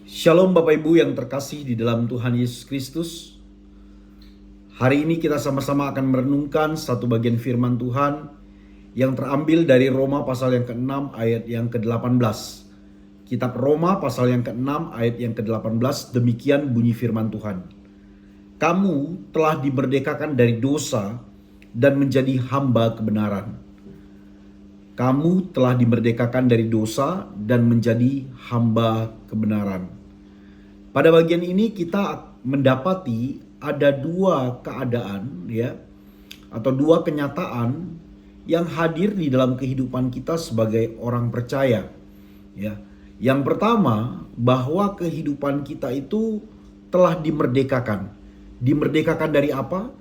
Shalom Bapak Ibu yang terkasih di dalam Tuhan Yesus Kristus. Hari ini kita sama-sama akan merenungkan satu bagian firman Tuhan yang terambil dari Roma pasal yang ke-6 ayat yang ke-18. Kitab Roma pasal yang ke-6 ayat yang ke-18, demikian bunyi firman Tuhan. Kamu telah dimerdekakan dari dosa dan menjadi hamba kebenaran. Kamu telah dimerdekakan dari dosa dan menjadi hamba kebenaran. Pada bagian ini kita mendapati ada dua keadaan atau dua kenyataan yang hadir di dalam kehidupan kita sebagai orang percaya ya. Yang pertama, bahwa kehidupan kita itu telah dimerdekakan. Dimerdekakan dari apa?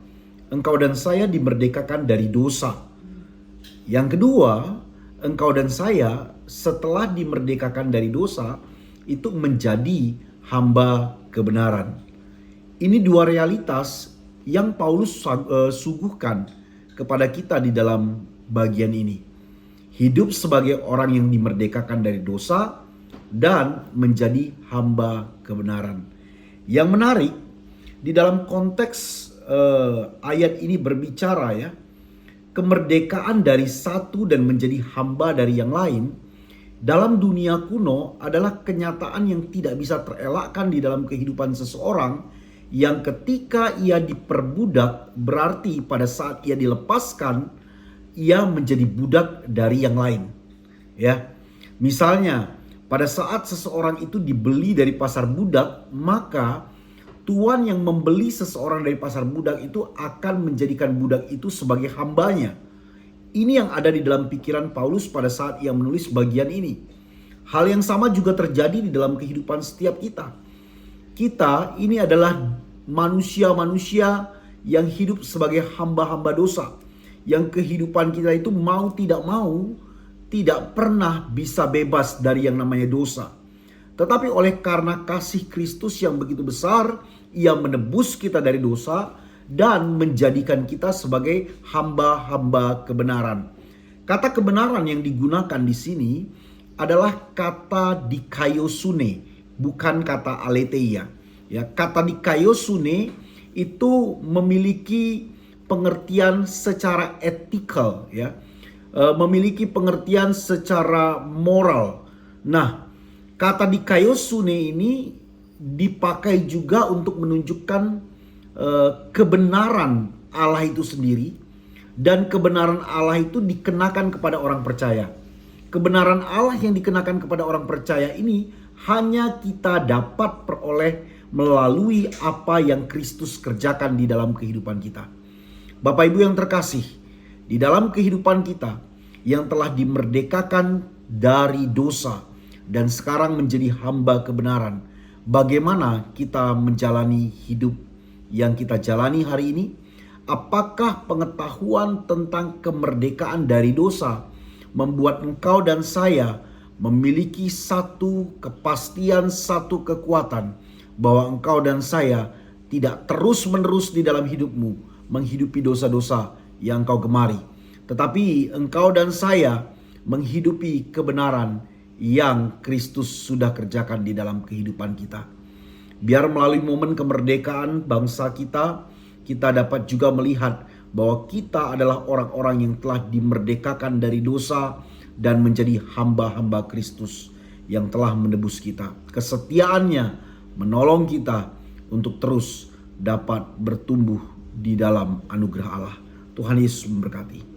Engkau dan saya dimerdekakan dari dosa. Yang kedua, engkau dan saya setelah dimerdekakan dari dosa itu menjadi hamba kebenaran. Ini dua realitas yang Paulus suguhkan kepada kita di dalam bagian ini. Hidup sebagai orang yang dimerdekakan dari dosa dan menjadi hamba kebenaran. Yang menarik, di dalam konteks ayat ini berbicara kemerdekaan dari satu dan menjadi hamba dari yang lain. Dalam dunia kuno adalah kenyataan yang tidak bisa terelakkan di dalam kehidupan seseorang, yang ketika ia diperbudak berarti pada saat ia dilepaskan ia menjadi budak dari yang lain. Ya. Misalnya pada saat seseorang itu dibeli dari pasar budak, maka tuan yang membeli seseorang dari pasar budak itu akan menjadikan budak itu sebagai hambanya. Ini yang ada di dalam pikiran Paulus pada saat ia menulis bagian ini. Hal yang sama juga terjadi di dalam kehidupan setiap kita. Kita ini adalah manusia-manusia yang hidup sebagai hamba-hamba dosa. Yang kehidupan kita itu mau tidak pernah bisa bebas dari yang namanya dosa. Tetapi oleh karena kasih Kristus yang begitu besar, ia menebus kita dari dosa dan menjadikan kita sebagai hamba-hamba kebenaran. Kata kebenaran yang digunakan di sini adalah kata dikaiosune, bukan kata aletheia. Ya, kata dikaiosune itu memiliki pengertian secara etikal, memiliki pengertian secara moral. Nah, kata dikaiosune ini dipakai juga untuk menunjukkan kebenaran Allah itu sendiri, dan kebenaran Allah itu dikenakan kepada orang percaya. Kebenaran Allah yang dikenakan kepada orang percaya ini hanya kita dapat peroleh melalui apa yang Kristus kerjakan di dalam kehidupan kita. Bapak Ibu yang terkasih, di dalam kehidupan kita yang telah dimerdekakan dari dosa dan sekarang menjadi hamba kebenaran, bagaimana kita menjalani hidup yang kita jalani hari ini? Apakah pengetahuan tentang kemerdekaan dari dosa membuat engkau dan saya memiliki satu kepastian, satu kekuatan bahwa engkau dan saya tidak terus-menerus di dalam hidupmu menghidupi dosa-dosa yang engkau gemari, tetapi engkau dan saya menghidupi kebenaran yang Kristus sudah kerjakan di dalam kehidupan kita. Biar melalui momen kemerdekaan bangsa kita, kita dapat juga melihat bahwa kita adalah orang-orang yang telah dimerdekakan dari dosa dan menjadi hamba-hamba Kristus yang telah menebus kita. Kesetiaannya menolong kita untuk terus dapat bertumbuh di dalam anugerah Allah. Tuhan Yesus memberkati.